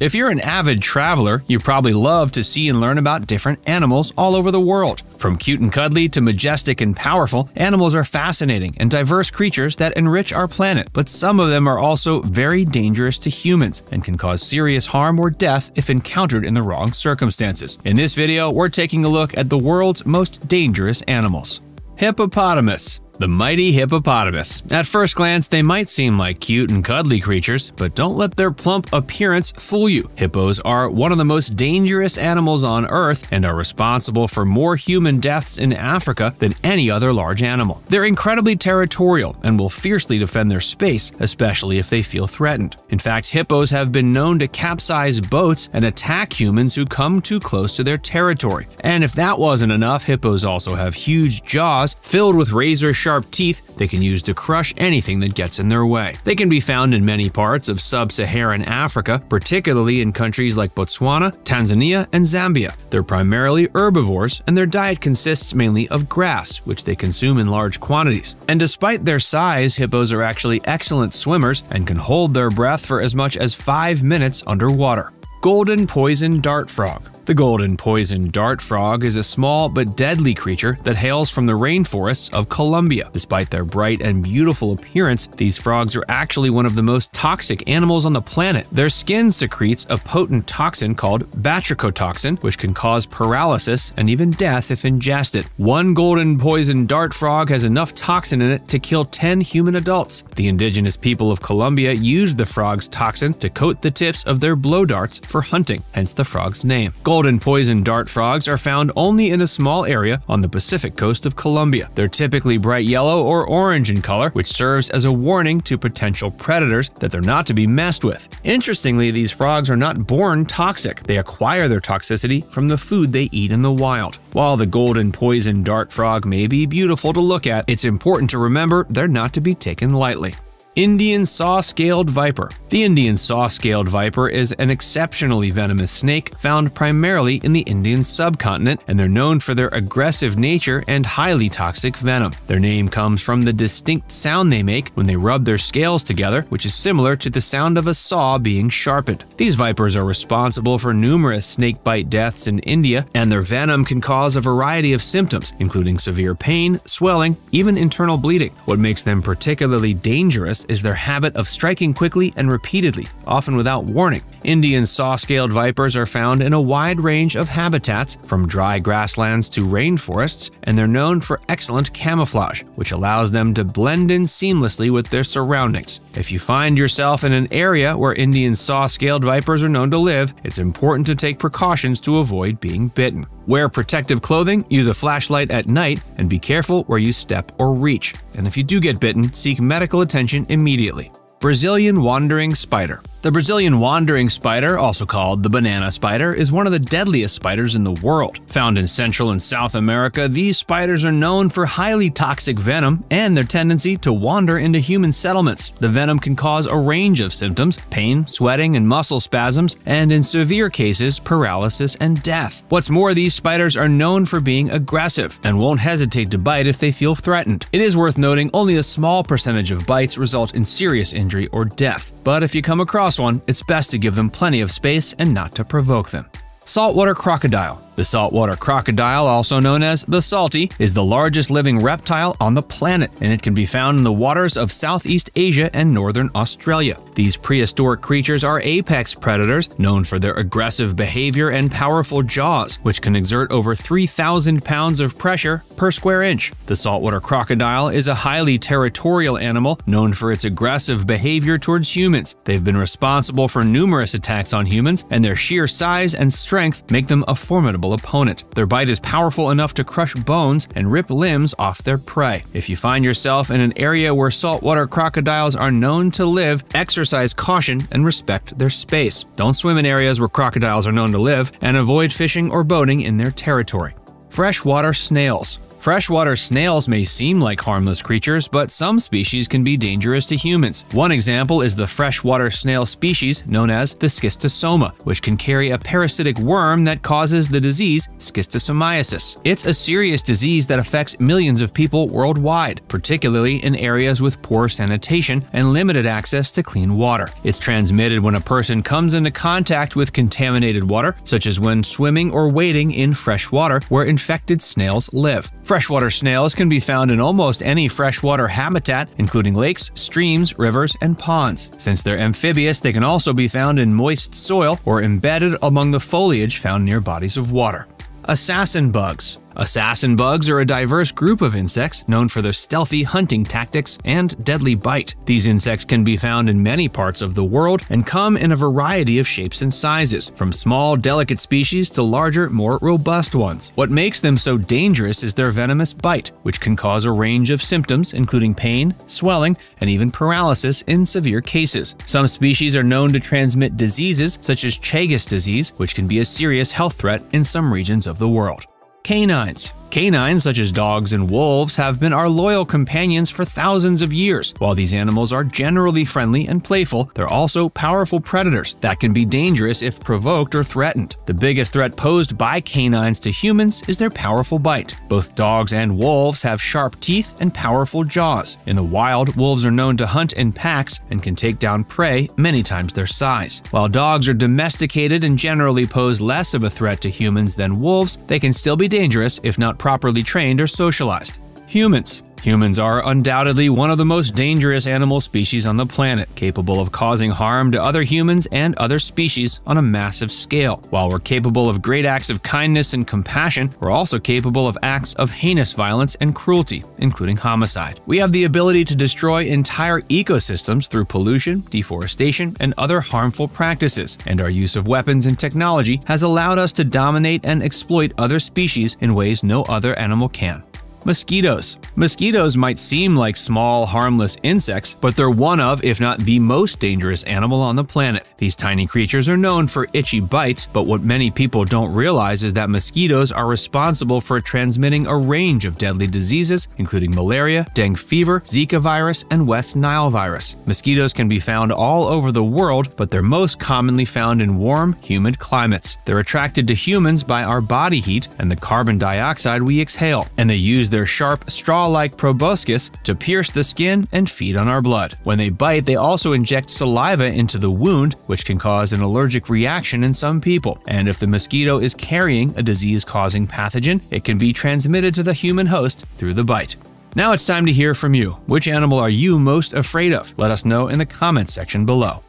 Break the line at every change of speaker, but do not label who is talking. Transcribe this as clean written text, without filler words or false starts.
If you're an avid traveler, you probably love to see and learn about different animals all over the world. From cute and cuddly to majestic and powerful, animals are fascinating and diverse creatures that enrich our planet, but some of them are also very dangerous to humans and can cause serious harm or death if encountered in the wrong circumstances. In this video, we're taking a look at the world's most dangerous animals. Hippopotamus. The mighty hippopotamus. At first glance, they might seem like cute and cuddly creatures, but don't let their plump appearance fool you. Hippos are one of the most dangerous animals on Earth and are responsible for more human deaths in Africa than any other large animal. They're incredibly territorial and will fiercely defend their space, especially if they feel threatened. In fact, hippos have been known to capsize boats and attack humans who come too close to their territory. And if that wasn't enough, hippos also have huge jaws filled with razor-sharp teeth they can use to crush anything that gets in their way. They can be found in many parts of sub-Saharan Africa, particularly in countries like Botswana, Tanzania, and Zambia. They're primarily herbivores, and their diet consists mainly of grass, which they consume in large quantities. And despite their size, hippos are actually excellent swimmers and can hold their breath for as much as 5 minutes underwater. Golden poison dart frog. The golden poison dart frog is a small but deadly creature that hails from the rainforests of Colombia. Despite their bright and beautiful appearance, these frogs are actually one of the most toxic animals on the planet. Their skin secretes a potent toxin called batrachotoxin, which can cause paralysis and even death if ingested. One golden poison dart frog has enough toxin in it to kill 10 human adults. The indigenous people of Colombia used the frog's toxin to coat the tips of their blow darts for hunting, hence the frog's name. Golden poison dart frogs are found only in a small area on the Pacific coast of Colombia. They're typically bright yellow or orange in color, which serves as a warning to potential predators that they're not to be messed with. Interestingly, these frogs are not born toxic. They acquire their toxicity from the food they eat in the wild. While the golden poison dart frog may be beautiful to look at, it's important to remember they're not to be taken lightly. Indian saw-scaled viper. The Indian saw-scaled viper is an exceptionally venomous snake found primarily in the Indian subcontinent, and they're known for their aggressive nature and highly toxic venom. Their name comes from the distinct sound they make when they rub their scales together, which is similar to the sound of a saw being sharpened. These vipers are responsible for numerous snakebite deaths in India, and their venom can cause a variety of symptoms, including severe pain, swelling, even internal bleeding. What makes them particularly dangerous is their habit of striking quickly and repeatedly, often without warning. Indian saw-scaled vipers are found in a wide range of habitats, from dry grasslands to rainforests, and they're known for excellent camouflage, which allows them to blend in seamlessly with their surroundings. If you find yourself in an area where Indian saw-scaled vipers are known to live, it's important to take precautions to avoid being bitten. Wear protective clothing, use a flashlight at night, and be careful where you step or reach. And if you do get bitten, seek medical attention immediately. Brazilian wandering spider. The Brazilian wandering spider, also called the banana spider, is one of the deadliest spiders in the world. Found in Central and South America, these spiders are known for highly toxic venom and their tendency to wander into human settlements. The venom can cause a range of symptoms: pain, sweating, and muscle spasms, and in severe cases, paralysis and death. What's more, these spiders are known for being aggressive and won't hesitate to bite if they feel threatened. It is worth noting only a small percentage of bites result in serious injury or death, but if you come across one, it's best to give them plenty of space and not to provoke them. Saltwater crocodile. The saltwater crocodile, also known as the salty, is the largest living reptile on the planet, and it can be found in the waters of Southeast Asia and northern Australia. These prehistoric creatures are apex predators, known for their aggressive behavior and powerful jaws, which can exert over 3,000 pounds of pressure per square inch. The saltwater crocodile is a highly territorial animal, known for its aggressive behavior towards humans. They've been responsible for numerous attacks on humans, and their sheer size and strength make them a formidable opponent. Their bite is powerful enough to crush bones and rip limbs off their prey. If you find yourself in an area where saltwater crocodiles are known to live, exercise caution and respect their space. Don't swim in areas where crocodiles are known to live, and avoid fishing or boating in their territory. Freshwater snails. Freshwater snails may seem like harmless creatures, but some species can be dangerous to humans. One example is the freshwater snail species known as the schistosoma, which can carry a parasitic worm that causes the disease schistosomiasis. It's a serious disease that affects millions of people worldwide, particularly in areas with poor sanitation and limited access to clean water. It's transmitted when a person comes into contact with contaminated water, such as when swimming or wading in fresh water where infected snails live. Freshwater snails can be found in almost any freshwater habitat, including lakes, streams, rivers, and ponds. Since they're amphibious, they can also be found in moist soil or embedded among the foliage found near bodies of water. Assassin bugs. Assassin bugs are a diverse group of insects known for their stealthy hunting tactics and deadly bite. These insects can be found in many parts of the world and come in a variety of shapes and sizes, from small, delicate species to larger, more robust ones. What makes them so dangerous is their venomous bite, which can cause a range of symptoms, including pain, swelling, and even paralysis in severe cases. Some species are known to transmit diseases such as Chagas disease, which can be a serious health threat in some regions of the world. Canines. Canines, such as dogs and wolves, have been our loyal companions for thousands of years. While these animals are generally friendly and playful, they're also powerful predators that can be dangerous if provoked or threatened. The biggest threat posed by canines to humans is their powerful bite. Both dogs and wolves have sharp teeth and powerful jaws. In the wild, wolves are known to hunt in packs and can take down prey many times their size. While dogs are domesticated and generally pose less of a threat to humans than wolves, they can still be dangerous if not properly trained or socialized. Humans. Humans are undoubtedly one of the most dangerous animal species on the planet, capable of causing harm to other humans and other species on a massive scale. While we're capable of great acts of kindness and compassion, we're also capable of acts of heinous violence and cruelty, including homicide. We have the ability to destroy entire ecosystems through pollution, deforestation, and other harmful practices, and our use of weapons and technology has allowed us to dominate and exploit other species in ways no other animal can. Mosquitoes. Mosquitoes might seem like small, harmless insects, but they're one of, if not the most dangerous animal on the planet. These tiny creatures are known for itchy bites, but what many people don't realize is that mosquitoes are responsible for transmitting a range of deadly diseases, including malaria, dengue fever, Zika virus, and West Nile virus. Mosquitoes can be found all over the world, but they're most commonly found in warm, humid climates. They're attracted to humans by our body heat and the carbon dioxide we exhale, and they use their sharp, straw-like proboscis to pierce the skin and feed on our blood. When they bite, they also inject saliva into the wound, which can cause an allergic reaction in some people. And if the mosquito is carrying a disease-causing pathogen, it can be transmitted to the human host through the bite. Now it's time to hear from you. Which animal are you most afraid of? Let us know in the comments section below.